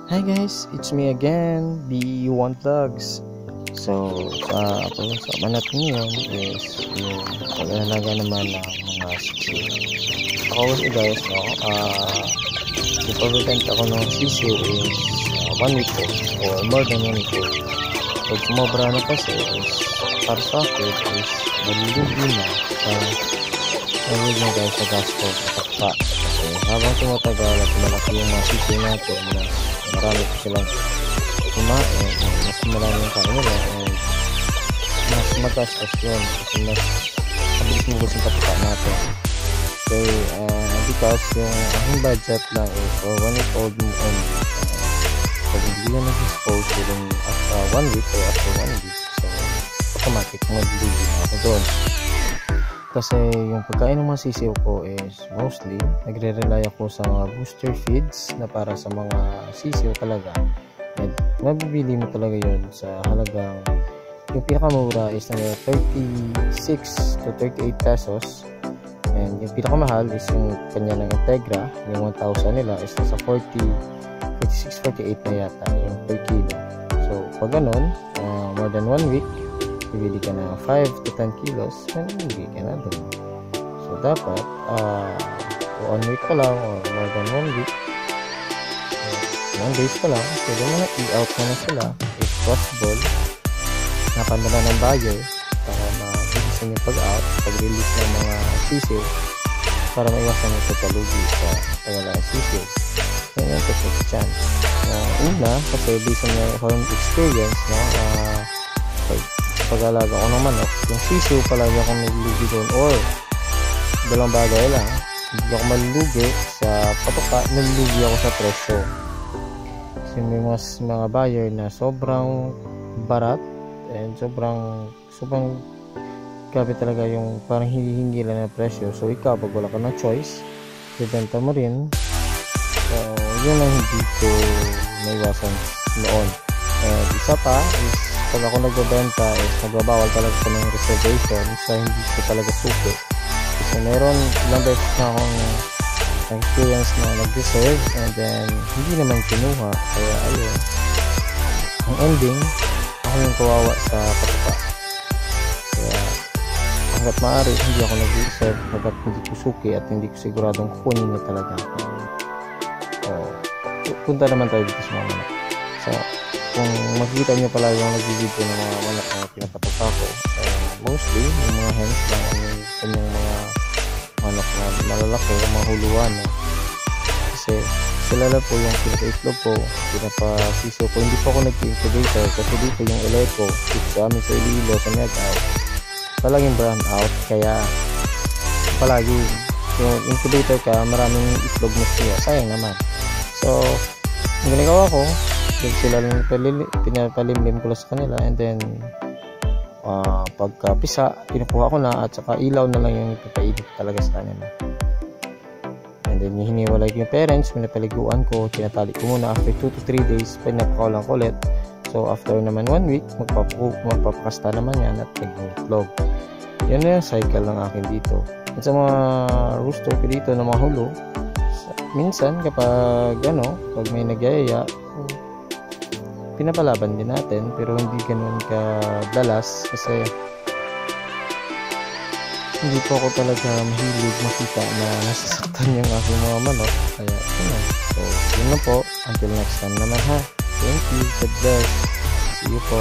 Hi guys, it's me again, BE1 Vlogs. So, sa manat ngayon is yung pag-alaga naman ng mga sisiw. Ako kasi guys, no, yung pag-benta ko ng sisiw is 1 week old or more than 1 week old. Pag sumobra na kasi is para sa akin is nalilindi na guys sa gasto sa pakpa. Kasi habang tumatagal at malaki yung mga sisiw natin, marami po silang kumain, mas marami yung kain nila, and mas magastos yun kasi mas mabilis mo gusto yung kapuka natin. So because yung aking budget lang is for 1 week old mo only, pag hindi na nag-dispose within after 1 week or after 1 week, so automatic mag-deliver na ako doon. Kasi yung pagkain ng mga sisiw ko is mostly nagre-rely ako sa mga booster feeds na para sa mga sisiw talaga, and mabibili mo talaga yun sa halagang, yung pinakamura is na 36 to 38 pesos, and yung pinakamahal is yung kanya ng Integra, yung 1,000 nila is nasa 46-48 na yata yung per kilo. So pag ganun, more than 1 week, bibili ka na 5 to 10 kilos, hindi ka na doon. So dapat 1 week ka lang or more than 1 week, 1 days ka lang, pwede mo na i-out mo na sila if possible. Napadala ng buyer para mabilisan yung pag-out, pag-release ng mga sisiw para maiwasan yung pagkalugi sa tagalang sisiw. Kaya yan kasi sa chance. Una, kasi based on my own experience, no, pag-alaga ko ng manok, yung sisiw palagi akong nalulugi doon, or dalang bagay lang, hindi ako malulugi sa patuka, nalulugi ako sa presyo. Kasi may mga buyer na sobrang barat and sobrang grabe talaga yung parang hinihingi lang na presyo. So ikaw, pag wala ka ng choice, ibenta mo rin. So yun ang hindi ko maiwasan noon. And isa pa is, pag ako nagbebenta is nagbabawal talaga ko ng reservation, so hindi ko talaga suki. Kasi meron ilang beses na akong experience na nag-reserve and then hindi naman kinuha. Kaya ayun, ang ending, ako yung kawawa sa patuka. Kaya hanggat maaari hindi ako nag-reserve, hanggat hindi ko suki at hindi ko siguradong kukunin niya talaga. So punta naman tayo dito sa mga manok. So kung makikita nyo pala yung nag-video ng mga manok na pinapatuka ko, mostly yung mga hens lang, yung kanyang mga manok na malalaki, yung mga huluan, kasi sila lang po yung pinaka-itlog ko, pinapasisiw ko. Hindi po ako nag-incubator kasi dito yung ilay ko dito sa amin sa Iloilo, sa Megaw, palaging brown out, kaya palagi yung incubator ka, maraming itlog mo siya, sayang naman. So ang ginagawa ko, sila lang pinapalimlim ko sa kanila, and then pagka-pisa, kinukuha ko na, at saka ilaw na lang yung ipapainit talaga sa kanila. And then hiniwalay ko yung parents, pinapaliguan ko, tinatali ko muna. After 2 to 3 days, pinapakawalan ko ulit. So after naman 1 week, magpapakasta naman yan at nag-itlog. Yan na yung cycle ng akin dito. At sa mga rooster ko dito na mga hulo, minsan kapag pag may nagyayaya, pinapalaban din natin, pero hindi ganun kadalas kasi hindi po ako talaga mahilig makita na nasasaktan yung aking mga manok. Kaya yun. So yun na po, until next time naman ha. Thank you, God bless, see you po.